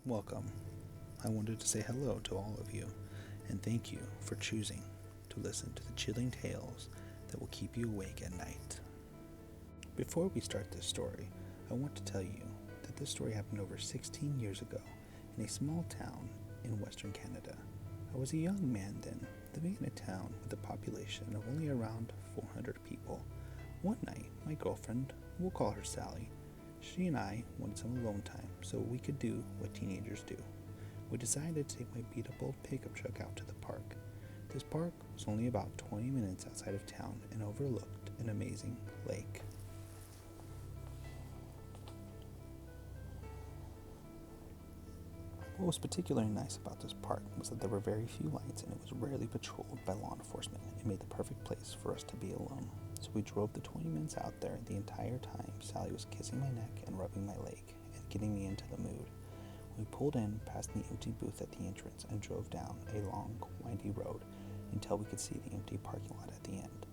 Welcome. I wanted to say hello to all of you and thank you for choosing to listen to the chilling tales that will keep you awake at night. Before we start this story, I want to tell you that this story happened over 16 years ago in a small town in Western Canada. I was a young man then, living in a town with a population of only around 400 people. One night, my girlfriend, we'll call her Sally, she and I wanted some alone time so we could do what teenagers do. We decided to take my beat-up old pickup truck out to the park. This park was only about 20 minutes outside of town and overlooked an amazing lake. What was particularly nice about this park was that there were very few lights and it was rarely patrolled by law enforcement. It made the perfect place for us to be alone. So we drove the 20 minutes out there. The entire time, Sally was kissing my neck and rubbing my leg and getting me into the mood. We pulled in past the empty booth at the entrance and drove down a long, windy road until we could see the empty parking lot at the end.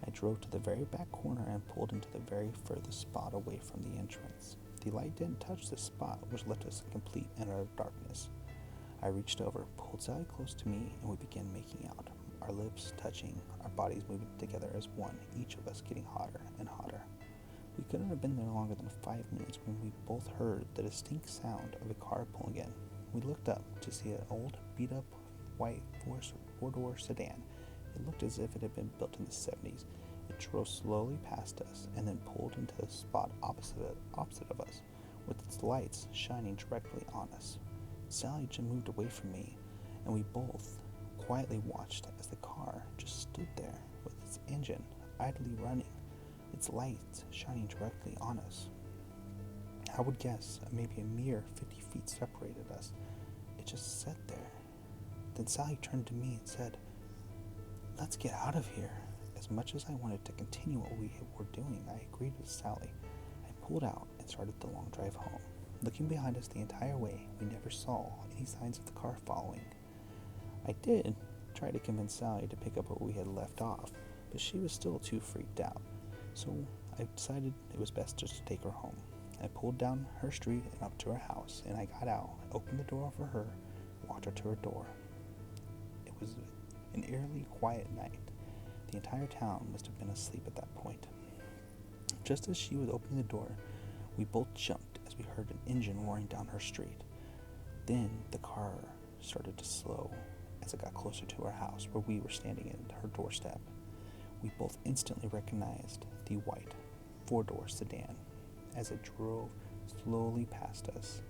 I drove to the very back corner and pulled into the very furthest spot away from the entrance. The light didn't touch this spot, which left us in complete and utter darkness. I reached over, pulled Sally close to me, and we began making out, our lips touching, our bodies moving together as one, each of us getting hotter and hotter. We couldn't have been there longer than 5 minutes when we both heard the distinct sound of a car pulling in. We looked up to see an old, beat-up, white four-door sedan. It looked as if it had been built in the 70s. It drove slowly past us and then pulled into the spot opposite of us, with its lights shining directly on us. Sally just moved away from me, and we both quietly watched as the car just stood there with its engine idly running, its lights shining directly on us. I would guess maybe a mere 50 feet separated us. It just sat there. Then Sally turned to me and said, "Let's get out of here." As much as I wanted to continue what we were doing, I agreed with Sally. I pulled out and started the long drive home. Looking behind us the entire way, we never saw any signs of the car following. I did try to convince Sally to pick up where we had left off, but she was still too freaked out, so I decided it was best just to take her home. I pulled down her street and up to her house, and I got out, opened the door for her, walked her to her door. It was an eerily quiet night. The entire town must have been asleep at that point. Just as she was opening the door, we both jumped as we heard an engine roaring down her street. Then the car started to slow as it got closer to our house, where we were standing at her doorstep. We both instantly recognized the white four-door sedan as it drove slowly past us.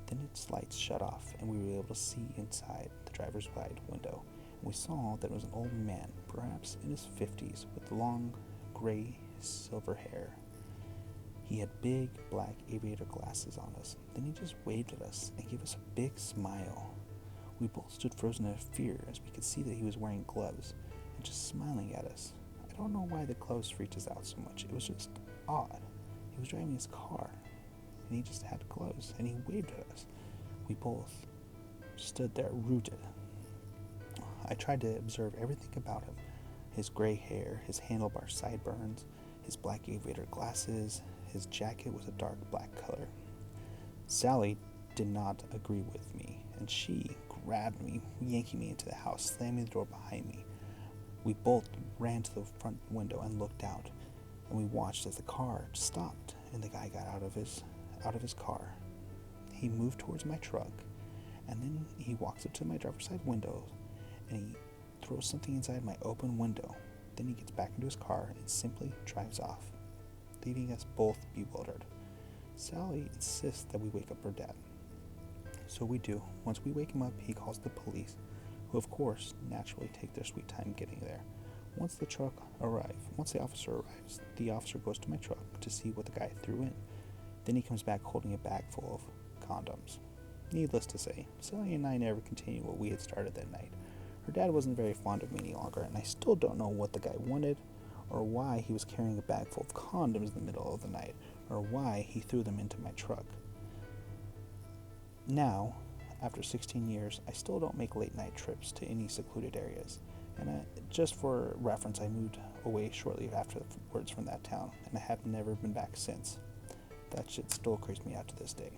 Then its lights shut off and we were able to see inside the driver's side window. We saw that it was an old man, perhaps in his 50s, with long, gray, silver hair. He had big, black aviator glasses on us. Then he just waved at us and gave us a big smile. We both stood frozen in fear as we could see that he was wearing gloves and just smiling at us. I don't know why the gloves freaked us out so much. It was just odd. He was driving his car, and he just had gloves, and he waved at us. We both stood there rooted. I tried to observe everything about him. His gray hair, his handlebar sideburns, his black aviator glasses, his jacket was a dark black color. Sally did not agree with me, and she grabbed me, yanking me into the house, slamming the door behind me. We both ran to the front window and looked out, and we watched as the car stopped and the guy got out of his car. He moved towards my truck, and then he walks up to my driver's side window and he throws something inside my open window. Then he gets back into his car and simply drives off, leaving us both bewildered. Sally insists that we wake up her dad. So we do. Once we wake him up, he calls the police, who of course naturally take their sweet time getting there. Once the officer arrives, the officer goes to my truck to see what the guy threw in. Then he comes back holding a bag full of condoms. Needless to say, Sally and I never continued what we had started that night. Her dad wasn't very fond of me any longer, and I still don't know what the guy wanted, or why he was carrying a bag full of condoms in the middle of the night, or why he threw them into my truck. Now, after 16 years, I still don't make late-night trips to any secluded areas, and just for reference, I moved away shortly afterwards from that town, and I have never been back since. That shit still creeps me out to this day.